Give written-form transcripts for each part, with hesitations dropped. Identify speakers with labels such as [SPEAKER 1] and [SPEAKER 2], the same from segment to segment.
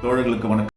[SPEAKER 1] தோழர்களுக்கு வணக்கம்.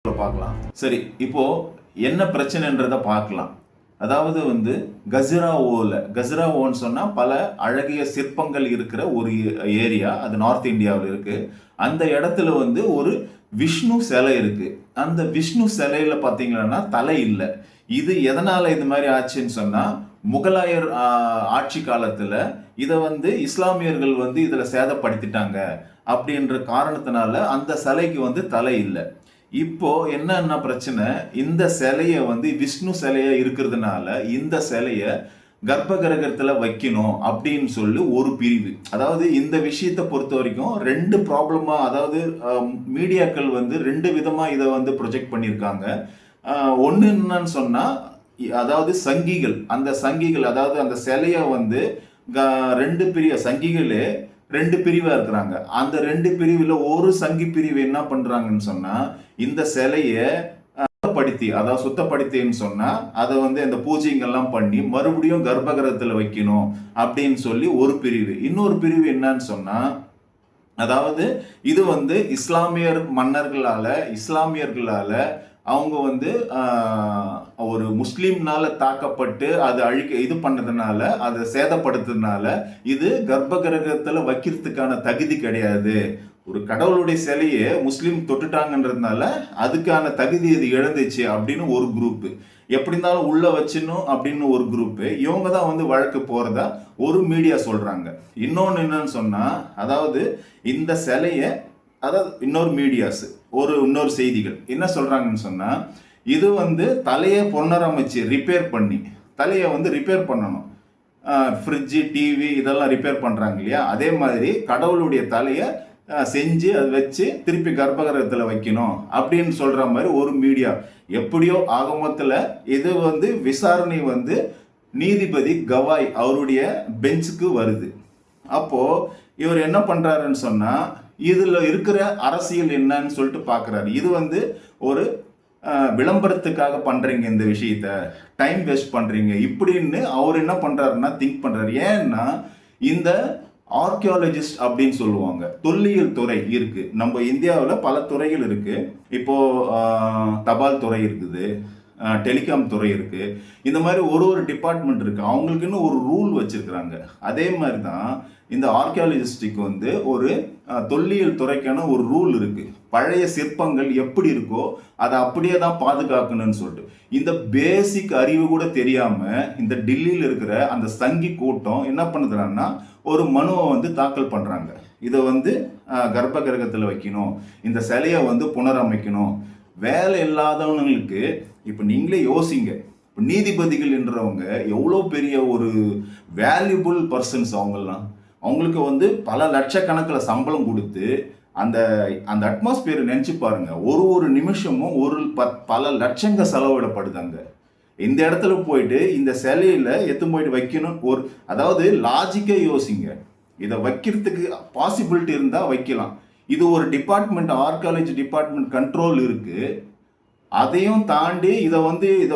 [SPEAKER 1] பார்க்கலாம். சரி, இப்போ என்ன பிரச்சனைன்றத பார்க்கலாம். அதாவது கஜுராவோன்னு சொன்னா பல அழகிய சிற்பங்கள் இருக்கிற ஒரு ஏரியா, அது நார்த் இந்தியாவில் இருக்கு. அந்த இடத்துல ஒரு விஷ்ணு சிலை இருக்கு. அந்த விஷ்ணு சிலையில பாத்தீங்கன்னா தலை இல்லை. இது எதனால இது மாதிரி ஆச்சுன்னு சொன்னா, முகலாயர் ஆட்சி காலத்துல இதை இஸ்லாமியர்கள் இதுல சேதப்படுத்திட்டாங்க அப்படின்ற காரணத்தினால அந்த சிலைக்கு தலை இல்லை. இப்போ என்ன பிரச்சனை, இந்த சிலைய விஷ்ணு சிலைய இருக்கிறதுனால இந்த சிலைய கர்ப்ப கிரகத்துல வைக்கணும் அப்படின்னு சொல்லி ஒரு பிரிவு. அதாவது இந்த விஷயத்தை பொறுத்த வரைக்கும் ரெண்டு ப்ராப்ளமா, அதாவது மீடியாக்கள் ரெண்டு விதமா இதை ப்ரொஜெக்ட் பண்ணியிருக்காங்க. ஒன்று என்னன்னு சொன்னா, அதாவது சங்கிகள், அதாவது அந்த சிலைய ரெண்டு பெரிய சங்கிகளே ரெண்டு பிரிவா இருக்கிறாங்க. அந்த ரெண்டு பிரிவுல ஒரு சங்கி பிரிவு என்ன பண்றாங்கன்னு சொன்னா, இந்த சிலைய சுத்தப்படுத்தின்னு சொன்னா அதை அந்த பூஜைங்கெல்லாம் பண்ணி மறுபடியும் கர்ப்பகிரகத்துல வைக்கணும் அப்படின்னு சொல்லி ஒரு பிரிவு. இன்னொரு பிரிவு என்னன்னு சொன்னா, அதாவது இது இஸ்லாமியர் மன்னர்களால, இஸ்லாமியர்களால அவங்க ஒரு முஸ்லீம்னால தாக்கப்பட்டு அது இது பண்ணதுனால, அதை சேதப்படுத்துறதுனால இது கர்ப்ப கிரகத்துல வைக்கிறதுக்கான தகுதி கிடையாது. ஒரு கடவுளுடைய சிலையை முஸ்லீம் தொட்டுட்டாங்கன்றதுனால அதுக்கான தகுதி இது இழந்துச்சு அப்படின்னு ஒரு குரூப். எப்படி இருந்தாலும் உள்ள வச்சிடணும் அப்படின்னு ஒரு குரூப். இவங்க தான் வழக்கு போறதா ஒரு மீடியா சொல்றாங்க. இன்னொன்னு என்னன்னு சொன்னா, அதாவது இந்த சிலைய, அதாவது இன்னொரு மீடியாஸ் இன்னொரு செய்திகள் என்ன சொல்றாங்கன்னு சொன்னா, இது தலையை புனரமைச்சு ரிப்பேர் பண்ணி, தலையை ரிப்பேர் பண்ணணும். ஃப்ரிட்ஜு, டிவி இதெல்லாம் ரிப்பேர் பண்றாங்க இல்லையா, அதே மாதிரி கடவுளுடைய தலையை செஞ்சு அதை வச்சு திருப்பி கர்ப்பகிரகத்தில் வைக்கணும் அப்படின்னு சொல்ற மாதிரி ஒரு மீடியா. எப்படியோ ஆகமத்தில் இது விசாரணை நீதிபதி கவாய் அவருடைய பெஞ்சுக்கு வருது. அப்போ இவர் என்ன பண்றாருன்னு சொன்னா, இதுல இருக்கிற அரசியல் என்னன்னு சொல்லிட்டு பாக்குறாரு. இது ஒரு விளம்பரத்துக்காக பண்றீங்க, இந்த விஷயத்த டைம் வேஸ்ட் பண்றீங்க இப்படின்னு அவர் என்ன பண்றாருன்னா திங்க் பண்றாரு. ஏன்னா இந்த ஆர்கியாலஜிஸ்ட் அப்படின்னு சொல்லுவாங்க, தொல்லியல் துறை இருக்கு நம்ம இந்தியாவில், பல துறைகள் இருக்கு. இப்போ தபால் துறை இருக்குது, டெலிகாம் துறை இருக்கு, இந்த மாதிரி ஒரு டிபார்ட்மெண்ட் இருக்கு. அவங்களுக்குன்னு ஒரு ரூல் வச்சிருக்கிறாங்க. அதே மாதிரி தான் இந்த ஆர்கியாலஜிஸ்டுக்கு ஒரு தொல்லியல் துறைக்கான ஒரு ரூல் இருக்கு. பழைய சிற்பங்கள் எப்படி இருக்கோ அதை அப்படியே தான் பாதுகாக்கணும்னு சொல்லிட்டு, இந்த பேசிக் அறிவு கூட தெரியாம இந்த டெல்லியில் இருக்கிற அந்த சங்கி கூட்டம் என்ன பண்ணுதுன்னா, ஒரு மனுவை தாக்கல் பண்றாங்க. இதை கர்ப்ப கிரகத்தில் வைக்கணும், இந்த சிலையை புனரமைக்கணும். வேலை இல்லாதவங்களுக்கு இப்போ நீங்களே யோசிங்க, நீதிபதிகள் என்றவங்க எவ்வளோ பெரிய ஒரு வேல்யூபிள் பர்சன்ஸ். அவங்களுக்கு பல லட்சக்கணக்கில் சம்பளம் கொடுத்து அந்த அந்த அட்மாஸ்பியரை நினச்சி பாருங்க. ஒரு நிமிஷமும் பல லட்சங்கள் செலவிடப்படுதாங்க. இந்த இடத்துல போயிட்டு இந்த சிலையில போயிட்டு வைக்கணும். அதாவது லாஜிக்கே யோசிங்க, இதை வைக்கிறதுக்கு பாசிபிலிட்டி இருந்தால் வைக்கலாம். இது ஒரு டிபார்ட்மெண்ட், ஆர்கியாலஜி டிபார்ட்மெண்ட் கண்ட்ரோல் இருக்கு. அதையும் தாண்டி இதை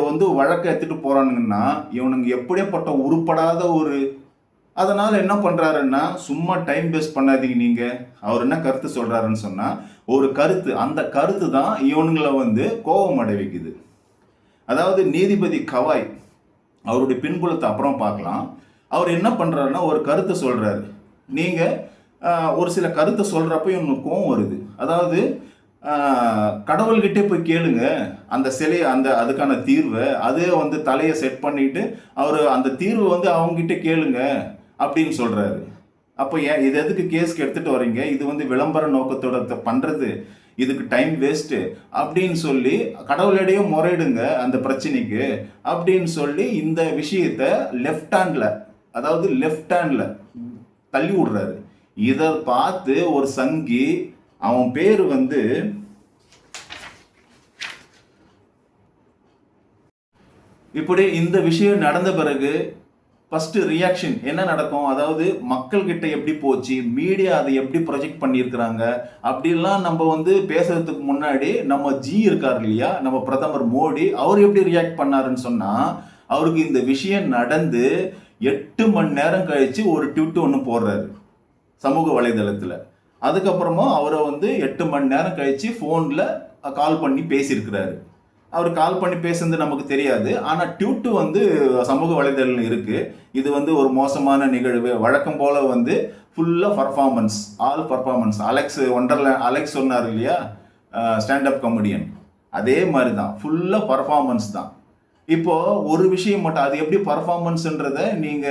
[SPEAKER 1] வந்து வழக்க எடுத்துட்டு போறானுங்கன்னா இவனுங்க எப்படியாப்பட்ட உருப்படாத ஒரு. அதனால என்ன பண்றாருன்னா, சும்மா டைம் வேஸ்ட் பண்ணாதீங்க நீங்க. அவர் என்ன கருத்து சொல்றாருன்னு சொன்னா, ஒரு கருத்து, அந்த கருத்து தான் இவனுங்களை வந்து கோபம் அடை வைக்குது. அதாவது நீதிபதி கவாய், அவருடைய பின்புலத்தை அப்புறம் பார்க்கலாம். அவர் என்ன பண்றாருன்னா ஒரு கருத்தை சொல்றாரு. நீங்க ஒரு சில கருத்தை சொல்றப்ப இவங்களுக்கு கோபம் வருது. அதாவது கடவுள்கிட்டே போய் கேளுங்க அந்த சிலையை, அதுக்கான தீர்வை. அதே வந்து தலையை செட் பண்ணிட்டு அவர் அந்த தீர்வை வந்து அவங்ககிட்ட கேளுங்க அப்படின்னு சொல்றாரு. அப்போ ஏன் இது எதுக்கு கேஸ்க்கு எடுத்துட்டு வரீங்க? இது வந்து விளம்பர நோக்கத்தோட பண்றது, இதுக்கு டைம் வேஸ்ட் அப்படின்னு சொல்லி கடவுளிடையே முறையிடுங்க அந்த பிரச்சனைக்கு அப்படின்னு சொல்லி இந்த விஷயத்த லெஃப்ட் ஹேண்ட்ல தள்ளி விடுறாரு. இதை பார்த்து ஒரு சங்கி, அவன் பேரு வந்து இப்படி இந்த விஷயம் நடந்த பிறகு ஃபர்ஸ்ட் ரியாக்ஷன் என்ன நடக்கும்? அதாவது மக்கள்கிட்ட எப்படி போச்சு, மீடியா அதை எப்படி ப்ரொஜெக்ட் பண்ணியிருக்கிறாங்க அப்படிலாம் நம்ம வந்து பேசுறதுக்கு முன்னாடி நம்ம இருக்கார் இல்லையா, நம்ம பிரதமர் மோடி, அவர் எப்படி ரியாக்ட் பண்ணாருன்னு சொன்னா, அவருக்கு இந்த விஷயம் நடந்து 8 மணி நேரம் கழிச்சு ஒரு ட்வீட் ஒன்று போடுறாரு சமூக வலைதளத்தில். அதுக்கப்புறமா அவரை வந்து 8 மணி நேரம் கழிச்சு ஃபோனில் கால் பண்ணி பேசியிருக்கிறாரு. அவர் கால் பண்ணி பேசுறது நமக்கு தெரியாது, ஆனால் ட்வீட் வந்து சமூக வலைதளம் இருக்கு. இது வந்து ஒரு மோசமான நிகழ்வு, வழக்கம் போல வந்து ஃபுல்லாக பர்ஃபார்மன்ஸ், ஆல் பர்ஃபார்மன்ஸ். அலெக்ஸ் சொன்னார் இல்லையா, ஸ்டாண்டப் காமெடியன், அதே மாதிரி தான், ஃபுல்லாக பர்ஃபார்மன்ஸ் தான். இப்போ ஒரு விஷயம் மட்டும், அது எப்படி பர்ஃபார்மன்ஸ்ன்றதை நீங்க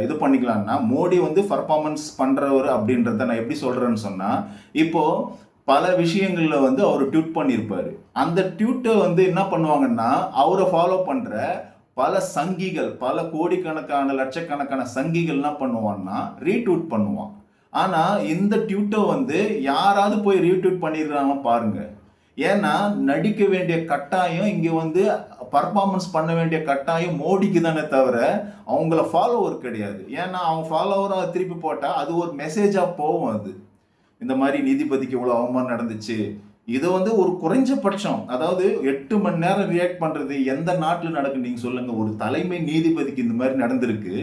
[SPEAKER 1] இது பண்ணிக்கலாம்னா, மோடி வந்து பர்ஃபார்மன்ஸ் பண்றவர் அப்படின்றத நான் எப்படி சொல்றேன்னு சொன்னா, இப்போ பல விஷயங்கள்ல வந்து அவர் ட்வீட் பண்ணியிருப்பாரு. அந்த ட்வீட்டை வந்து என்ன பண்ணுவாங்கன்னா, அவரை ஃபாலோ பண்ற பல சங்கிகள், பல கோடிக்கணக்கான லட்சக்கணக்கான சங்கிகள் என்ன பண்ணுவான்னா ரீட்வீட் பண்ணுவான். ஆனா இந்த ட்வீட்டை வந்து யாராவது போய் ரீட்வீட் பண்ணிடுறாங்க பாருங்க. ஏன்னா நடிக்க வேண்டிய கட்டாயம் இங்க வந்து பர்ஃபார்மன்ஸ் பண்ண வேண்டிய கட்டாயம் மோடிக்கு தானே தவிர அவங்கள ஃபாலோவர் கிடையாது. ஏன்னா அவங்க ஃபாலோவராக திருப்பி போட்டா அது ஒரு மெசேஜா போகும். அது இந்த மாதிரி நீதிபதிக்கு இவ்வளோ அவமானம் நடந்துச்சு, இது வந்து ஒரு குறைஞ்சபட்சம், அதாவது 8 மணி நேரம் ரியாக்ட் பண்றது எந்த நாட்டில் நடக்கு நீங்க சொல்லுங்க? ஒரு தலைமை நீதிபதிக்கு இந்த மாதிரி நடந்திருக்கு.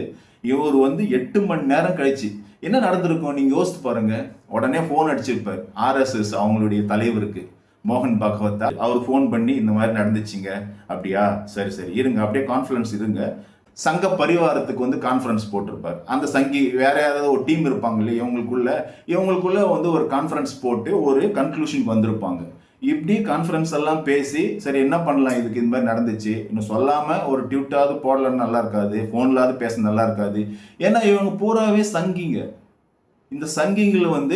[SPEAKER 1] இவர் வந்து 8 மணி நேரம் கழிச்சு என்ன நடந்திருக்கும் நீங்க யோசித்து பாருங்க. உடனே போன் அடிச்சிருப்பார் RSS அவங்களுடைய தலைவருக்கு மோகன் பாகவத். அவர் ஃபோன் பண்ணி இந்த மாதிரி நடந்துச்சுங்க. அப்படியா, சரி சரி இருங்க, அப்படியே கான்ஃபரன்ஸ் இருங்க. சங்க பரிவாரத்துக்கு வந்து கான்ஃபரன்ஸ் போட்டிருப்பார். அந்த சங்கி வேற யாராவது ஒரு டீம் இருப்பாங்க இல்லையா, இவங்களுக்குள்ள வந்து ஒரு கான்ஃபரன்ஸ் போட்டு ஒரு கன்க்ளூஷனுக்கு வந்திருப்பாங்க. இப்படி கான்ஃபரன்ஸ் எல்லாம் பேசி சரி என்ன பண்ணலாம், இதுக்கு இந்த மாதிரி நடந்துச்சு, இன்னும் சொல்லாம ஒரு ட்வீட்டாவது போடலன்னு நல்லா இருக்காது, ஃபோன்லாவது பேச நல்லா இருக்காது. ஏன்னா இவங்க பூராவே சங்கிங்க. இந்த சங்கிங்களை வந்து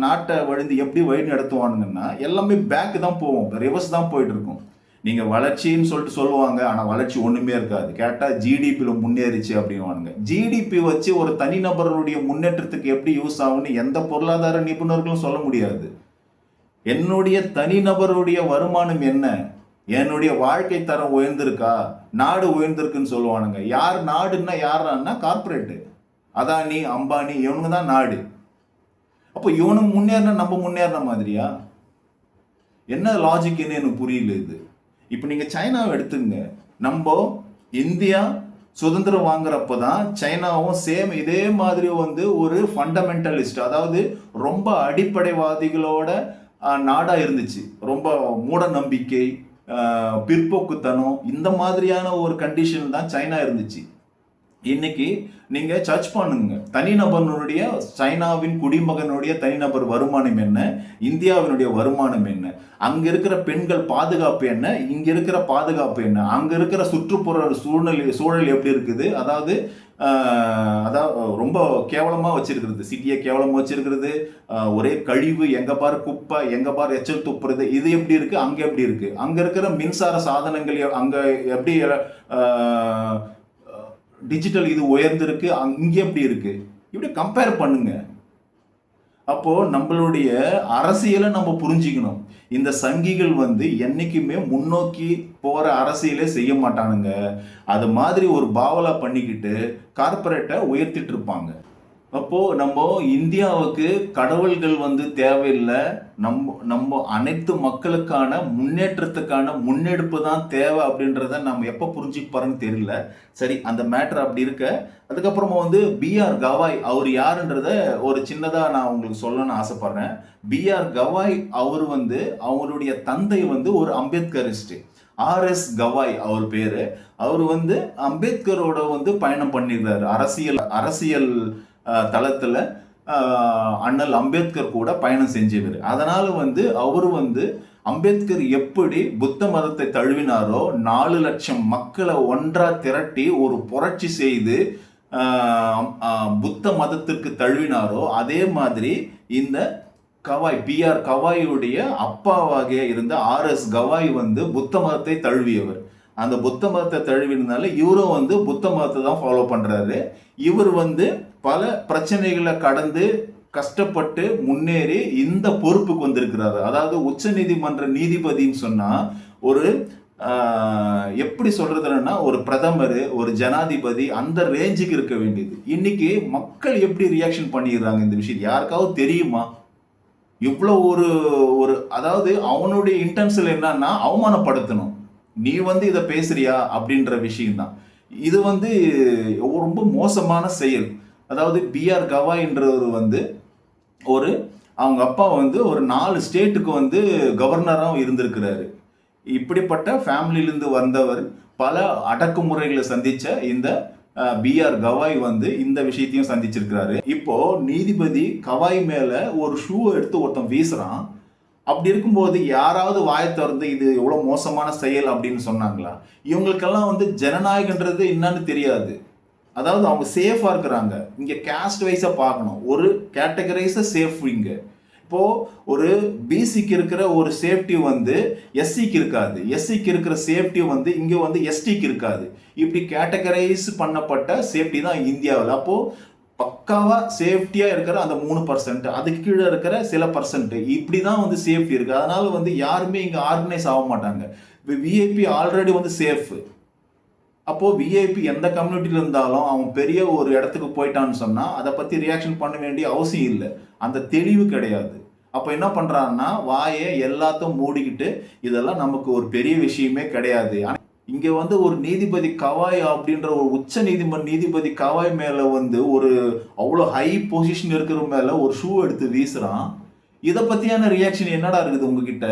[SPEAKER 1] நாட்டை வழிந்து எப்படி வழி நடத்துவானுங்கன்னா எல்லாமே பேக் தான் போவோம், ரிவர்ஸ் தான் போயிட்டு இருக்கும். நீங்க வளர்ச்சின்னு சொல்லிட்டு சொல்லுவாங்க, ஆனா வளர்ச்சி ஒண்ணுமே இருக்காது. கேட்டா ஜிடிபியில முன்னேறிச்சு அப்படின்வானுங்க. ஜிடிபி வச்சு ஒரு தனிநபருடைய முன்னேற்றத்துக்கு எப்படி யூஸ் ஆகும்னு எந்த பொருளாதார நிபுணர்களும் சொல்ல முடியாது. என்னுடைய தனிநபருடைய வருமானம் என்ன, என்னுடைய வாழ்க்கை தரம் உயர்ந்திருக்கா, நாடு உயர்ந்திருக்குன்னு சொல்லுவானுங்க. யார் நாடுன்னா யாருன்னா கார்பரேட்டு, அதானி அம்பானி, இவனுங்க தான் நாடு. அப்போ இவனுக்கு முன்னேறினா நம்ம முன்னேறின மாதிரியா? என்ன லாஜிக்னு எனக்கு புரியல இது. இப்போ நீங்கள் சைனாவை எடுத்துங்க. நம்ம இந்தியா சுதந்திரம் வாங்குறப்ப தான் சைனாவும் சேம் இதே மாதிரி வந்து ஒரு ஃபண்டமெண்டலிஸ்ட், அதாவது ரொம்ப அடிப்படைவாதிகளோட நாடாக இருந்துச்சு. ரொம்ப மூட நம்பிக்கை, பிற்போக்குத்தனம், இந்த மாதிரியான ஒரு கண்டிஷன் தான் சைனா இருந்துச்சு. இன்னைக்கு நீங்க சர்ச் பண்ணுங்க, தனிநபருடைய, சைனாவின் குடிமகனுடைய தனிநபர் வருமானம் என்ன, இந்தியாவினுடைய வருமானம் என்ன, அங்க இருக்கிற பெண்கள் பாதுகாப்பு என்ன, இங்க இருக்கிற பாதுகாப்பு என்ன, அங்க இருக்கிற சுற்றுப்புற சூழல் எப்படி இருக்குது, அதாவது ரொம்ப கேவலமா வச்சிருக்கிறது, சிட்டியை கேவலமா வச்சிருக்கிறது, ஒரே கழிவு, எங்க பாரு குப்பை, எங்க பாரு எச்சல் துப்புறது, இது எப்படி இருக்கு, அங்க எப்படி இருக்கு, அங்க இருக்கிற மின்சார சாதனங்கள் அங்க எப்படி டிஜிட்டல் இது உயர்ந்திருக்கு, இங்கே எப்படி இருக்கு, இப்படி கம்பேர் பண்ணுங்க. அப்போ நம்மளுடைய அரசியலை நம்ம புரிஞ்சுக்கணும். இந்த சங்கிகள் வந்து என்னைக்குமே முன்னோக்கி போற அரசியலே செய்ய மாட்டானுங்க. அது மாதிரி ஒரு பாவலா பண்ணிக்கிட்டு கார்பரேட்டை உயர்த்திட்டு இருப்பாங்க. அப்போ நம்ம இந்தியாவுக்கு கடவுள்கள் வந்து தேவையில்லை. நம்ம அனைத்து மக்களுக்கான முன்னேற்றத்துக்கான முன்னெடுப்பு தான் தேவை அப்படின்றத நம்ம எப்போ புரிஞ்சுக்க போறோம்னு தெரியல. சரி, அந்த மேட்டர் அப்படி இருக்க, அதுக்கப்புறமா வந்து பிஆர் கவாய் அவர் யாருன்றத ஒரு சின்னதா நான் உங்களுக்கு சொல்லணும்னு ஆசைப்படுறேன். பிஆர் கவாய் அவர் வந்து அவருடைய தந்தை வந்து ஒரு அம்பேத்கரிஸ்ட். ஆர்எஸ் கவாய் அவர் பேரு. அவர் வந்து அம்பேத்கரோட வந்து பயணம் பண்ணியிருந்தாரு. அரசியல் அரசியல் தளத்துல அண்ணல் அம்பேத்கர் கூட பயணம் செஞ்சவர். அதனால வந்து அவரு வந்து அம்பேத்கர் எப்படி புத்த மதத்தை தழுவினாரோ, 4 லட்சம் மக்களை ஒன்றா திரட்டி ஒரு புரட்சி செய்து புத்த மதத்திற்கு தழுவினாரோ, அதே மாதிரி இந்த கவாய் பிஆர் கவாயுடைய அப்பாவாக இருந்த ஆர்எஸ் கவாய் வந்து புத்த மதத்தை தழுவியவர். அந்த புத்த மதத்தை தழுவினால இவரும் வந்து புத்த மதத்தை தான் ஃபாலோ பண்றாரு. இவர் வந்து பல பிரச்சனைகளை கடந்து கஷ்டப்பட்டு முன்னேறி இந்த பொறுப்புக்கு வந்திருக்கிறாரு. அதாவது உச்ச நீதிமன்ற நீதிபதின்னு சொன்னா ஒரு எப்படி சொல்றதுன்னா ஒரு பிரதமர், ஒரு ஜனாதிபதி அந்த ரேஞ்சுக்கு இருக்க வேண்டியது. இன்னைக்கு மக்கள் எப்படி ரியாக்ஷன் பண்ணிடுறாங்க இந்த விஷயம் யாருக்காவது தெரியுமா? இவ்வளோ ஒரு ஒரு அதாவது அவனுடைய இன்டென்ஷன் என்னன்னா அவமானப்படுத்தணும். நீ வந்து இதை பேசுறியா அப்படின்ற விஷயம்தான். இது வந்து ரொம்ப மோசமான செயல். அதாவது பிஆர் கவாய்ன்றவர் வந்து ஒரு அவங்க அப்பா வந்து ஒரு 4 ஸ்டேட்டுக்கு வந்து கவர்னராகவும் இருந்திருக்கிறாரு. இப்படிப்பட்ட ஃபேமிலியிலிருந்து வந்தவர் பல அடக்குமுறைகளை சந்திச்ச இந்த பிஆர் கவாய் வந்து இந்த விஷயத்தையும் சந்திச்சிருக்கிறாரு. இப்போ நீதிபதி கவாய் மேல ஒரு ஷூவை எடுத்து ஒருத்தன் வீசுறான். அப்படி இருக்கும்போது யாராவது வாயை திறந்து இது எவ்வளவு மோசமான செயல் அப்படின்னு சொன்னாங்களா? இவங்களுக்கெல்லாம் வந்து ஜனநாயகன்றது என்னன்னு தெரியாது. அதாவது அவங்க சேஃபா இருக்கிறாங்க. இங்க கேஸ்ட் வைஸா பார்க்கணும். ஒரு கேட்டகரைஸ சேஃப். இங்க இப்போ ஒரு பிசிக்கு இருக்கிற ஒரு சேஃப்டி வந்து எஸ்சிக்கு இருக்காது. எஸ்சிக்கு இருக்கிற சேஃப்டி வந்து இங்க வந்து எஸ்டிக்கு இருக்காது. இப்படி கேட்டகரைஸ் பண்ணப்பட்ட சேஃப்டி தான் இந்தியாவில். அப்போ பக்காவா சேஃப்டியா இருக்கிற அந்த 3%, அதுக்கு கீழே இருக்கிற சில பர்சன்ட், இப்படிதான் வந்து சேஃப்டி இருக்கு. அதனால வந்து யாருமே இங்க ஆர்கனைஸ் ஆக மாட்டாங்க. விஐபி ஆல்ரெடி வந்து சேஃப். அப்போ விஐபி எந்த கம்யூனிட்டியில இருந்தாலும் அவன் பெரிய ஒரு இடத்துக்கு போயிட்டான்னு சொன்னா அதை பத்தி ரியாக்ஷன் பண்ண வேண்டிய அவசியம் இல்லை. அந்த தெளிவு கிடையாது. அப்ப என்ன பண்றான்னா வாயை எல்லாத்தையும் மூடிக்கிட்டு இதெல்லாம் நமக்கு ஒரு பெரிய விஷயமே கிடையாது. இங்க வந்து ஒரு நீதிபதி கவாய் அப்படின்ற ஒரு உச்ச நீதிபதி கவாய் மேல வந்து ஒரு அவ்வளோ ஹை பொசிஷன் இருக்கிற மேல ஒரு ஷூ எடுத்து வீசுறான். இதை பத்தியான ரியாக்ஷன் என்னடா இருக்குது உங்ககிட்ட?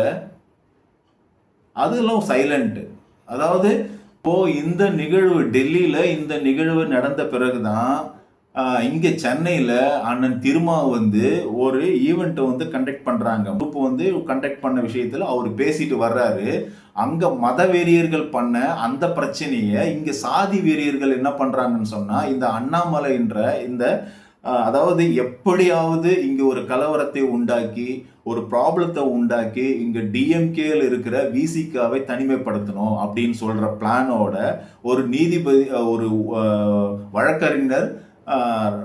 [SPEAKER 1] அதெல்லாம் சைலண்ட். அதாவது இப்போ இந்த நிகழ்வு டெல்லியில இந்த நிகழ்வு நடந்த பிறகுதான் இங்க சென்னையில அண்ணன் திருமா வந்து ஒரு ஈவெண்ட்டை வந்து கண்டக்ட் பண்றாங்க. குரூப் வந்து கண்டக்ட் பண்ண விஷயத்துல அவர் பேசிட்டு வர்றாரு. அங்க மத வெறியர்கள் பண்ண அந்த பிரச்சனையை இங்க சாதி வெறியர்கள் என்ன பண்றாங்கன்னு சொன்னா இந்த அண்ணாமலைன்ற இந்த அதாவது எப்படியாவது இங்க ஒரு கலவரத்தை உண்டாக்கி ஒரு ப்ராப்ளத்தை உண்டாக்கி இங்க டிஎம்கேல இருக்கிற விசிகாவை தனிமைப்படுத்தணும் அப்படின்னு சொல்ற பிளானோட ஒரு நீதிபதி ஒரு வழக்கறிஞர்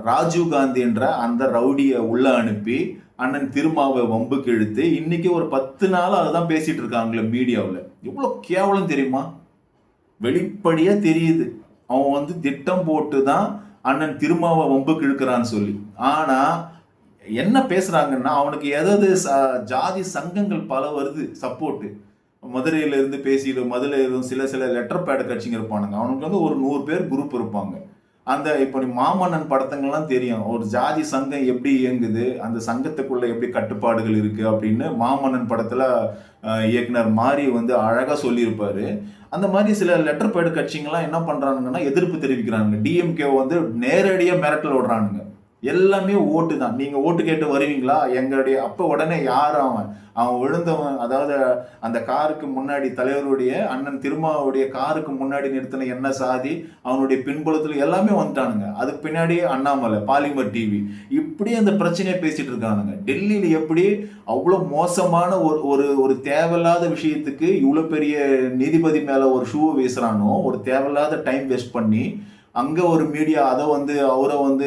[SPEAKER 1] ராஜீவ் காந்தி என்ற அந்த ரவுடியை உள்ள அனுப்பி அண்ணன் திருமாவை வம்புக்கு இழுத்து இன்னைக்கு ஒரு 10 நாள் அதுதான் பேசிட்டு இருக்காங்களே மீடியாவில். எவ்வளோ கேவலம் தெரியுமா? வெளிப்படையா தெரியுது அவன் வந்து திட்டம் போட்டு தான் அண்ணன் திருமாவை வம்புக்கு இழுக்கிறான்னு சொல்லி. ஆனா என்ன பேசுறாங்கன்னா அவனுக்கு ஏதாவது ஜாதி சங்கங்கள் பல வருது சப்போர்ட்டு. மதுரையில இருந்து பேசிட்டு மதுரையில இருந்து சில லெட்டர் பேட் கட்சிங்க இருப்பானுங்க. அவனுக்கு வந்து ஒரு 100 பேர் குரூப் இருப்பாங்க. அந்த இப்போ நீ மாமன்னன் படத்துங்கள்லாம் தெரியும். ஒரு ஜாதி சங்கம் எப்படி இயங்குது, அந்த சங்கத்துக்குள்ள எப்படி கட்டுப்பாடுகள் இருக்கு அப்படின்னு மாமன்னன் படத்துல இயக்குனர் மாரி வந்து அழகா சொல்லியிருப்பாரு. அந்த மாதிரி சில லெட்டர் பேடு கட்சிங்கெல்லாம் என்ன பண்றானுங்கன்னா எதிர்ப்பு தெரிவிக்கிறானுங்க. டிஎம்கே வந்து நேரடியா மிரட்டல் விடுறானுங்க. எல்லாமே ஓட்டு தான். நீங்க ஓட்டு கேட்டு வருவீங்களா எங்களுடைய அப்ப உடனே யார் அவன் விழுந்தவன், அதாவது அந்த காருக்கு முன்னாடி தலைவருடைய அண்ணன் திருமாவுடைய காருக்கு முன்னாடி நிறுத்தின என்ன சாதி, அவனுடைய பின்புலத்துல எல்லாமே வந்துட்டானுங்க. அதுக்கு பின்னாடி அண்ணாமலை, பாலிமர் டிவி, இப்படி அந்த பிரச்சனையை பேசிட்டு இருக்கானுங்க. டெல்லியில எப்படி அவ்வளோ மோசமான ஒரு ஒரு தேவையில்லாத விஷயத்துக்கு இவ்வளோ பெரிய நீதிபதி மேல ஒரு ஷூவை வீசுறானோ, ஒரு தேவையில்லாத டைம் வேஸ்ட் பண்ணி அங்க ஒரு மீடியா அதை வந்து அவரை வந்து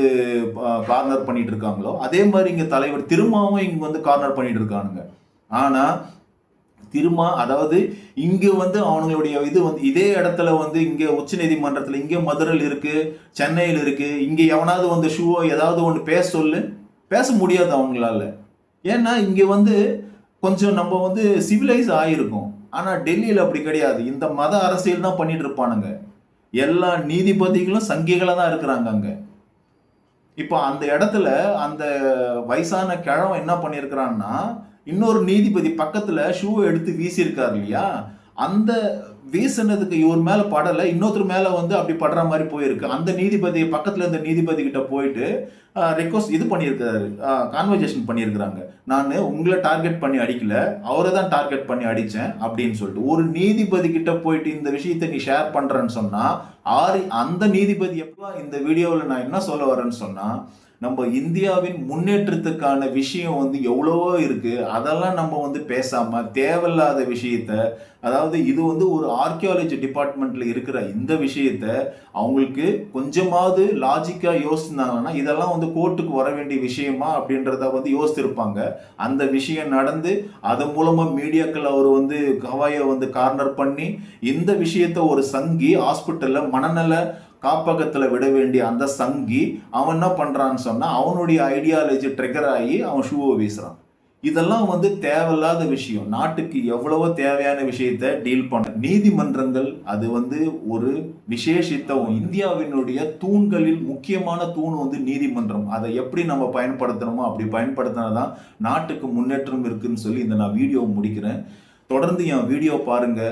[SPEAKER 1] கார்னர் பண்ணிட்டு இருக்காங்களோ, அதே மாதிரி இங்க தலைவர் திருமாவும் இங்க வந்து கார்னர் பண்ணிட்டு இருக்கானுங்க. ஆனா அதாவது இங்க வந்து அவங்களுடைய இது வந்து இதே இடத்துல வந்து இங்க உச்ச நீதிமன்றத்துல இங்க மதுரையில் இருக்கு, சென்னையில் இருக்கு, இங்க எவனாவது வந்து ஷூவோ ஏதாவது ஒன்று பேச முடியாது அவங்களால. ஏன்னா இங்க வந்து கொஞ்சம் நம்ம வந்து சிவிலைஸ் ஆயிருக்கும். ஆனா டெல்லியில அப்படி கிடையாது. இந்த மத அரசியல் தான் பண்ணிட்டு இருப்பானுங்க. எல்லா நீதிபதிகளும் சங்கிகளா தான் இருக்கிறாங்க அங்க. இப்போ அந்த இடத்துல அந்த வயசான கிழவன் என்ன பண்ணியிருக்கிறான்னா, இன்னொரு நீதிபதி பக்கத்துல ஷூவை எடுத்து வீசியிருக்காரு இல்லையா, அந்த வீசினதுக்கு இவர் மேல படல, இன்னொருத்தர் மேல வந்து அப்படி படுற மாதிரி போயிருக்கு. அந்த நீதிபதி பக்கத்துல இருந்த நீதிபதி கிட்ட போயிட்டு ரெக்வஸ்ட் இது பண்ணியிருக்காரு, கான்வர்சேஷன் பண்ணியிருக்கிறாங்க. நான் உங்களை டார்கெட் பண்ணி அடிக்கல, அவரை தான் டார்கெட் பண்ணி அடிச்சேன் அப்படின்னு சொல்லிட்டு ஒரு நீதிபதி கிட்ட போயிட்டு இந்த விஷயத்தை நீ ஷேர் பண்றேன்னு சொன்னா, அந்த நீதிபதி எப்ப இந்த வீடியோவில் நான் என்ன சொல்ல வரேன்னு சொன்னா, நம்ம இந்தியாவின் முன்னேற்றத்துக்கான விஷயம் வந்து எவ்வளவோ இருக்கு. அதெல்லாம் நம்ம வந்து பேசாம தேவையில்லாத விஷயத்த, அதாவது இது வந்து ஒரு ஆர்கியாலஜி டிபார்ட்மெண்ட்ல இருக்கிற இந்த விஷயத்த அவங்களுக்கு கொஞ்சமாவது லாஜிக்கா யோசிச்சிருந்தாங்கன்னா இதெல்லாம் வந்து கோர்ட்டுக்கு வர வேண்டிய விஷயமா அப்படின்றத வந்து யோசிச்சிருப்பாங்க. அந்த விஷயம் நடந்து அதன் மூலமா மீடியாக்கள் அவர் வந்து கவாயை வந்து கார்னர் பண்ணி இந்த விஷயத்த ஒரு சங்கி ஹாஸ்பிட்டல்ல மனநல காப்பகத்துல விட வேண்டிய அந்த சங்கி அவன் என்ன பண்றான்னு சொன்னா அவனுடைய ஐடியாலஜி ட்ரிகர் ஆகி அவன் ஷூவை வீசுறான். இதெல்லாம் வந்து தேவையில்லாத விஷயம். நாட்டுக்கு எவ்வளவோ தேவையான விஷயத்த டீல் பண்ண நீதிமன்றங்கள் அது வந்து ஒரு விசேஷித்த இந்தியாவினுடைய தூண்களில் முக்கியமான தூண் வந்து நீதிமன்றம். அதை எப்படி நம்ம பயன்படுத்தணுமோ அப்படி பயன்படுத்தினாதான் நாட்டுக்கு முன்னேற்றம் இருக்குன்னு சொல்லி இந்த நான் வீடியோ முடிக்கிறேன். தொடர்ந்து என் வீடியோ பாருங்க.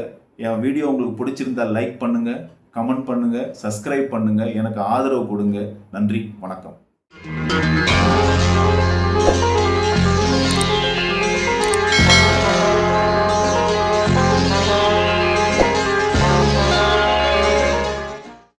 [SPEAKER 1] என் வீடியோ உங்களுக்கு பிடிச்சிருந்தா லைக் பண்ணுங்க, கமெண்ட் பண்ணுங்க, சப்ஸ்கிரைப் பண்ணுங்க, எனக்கு ஆதரவு கொடுங்க. நன்றி, வணக்கம்.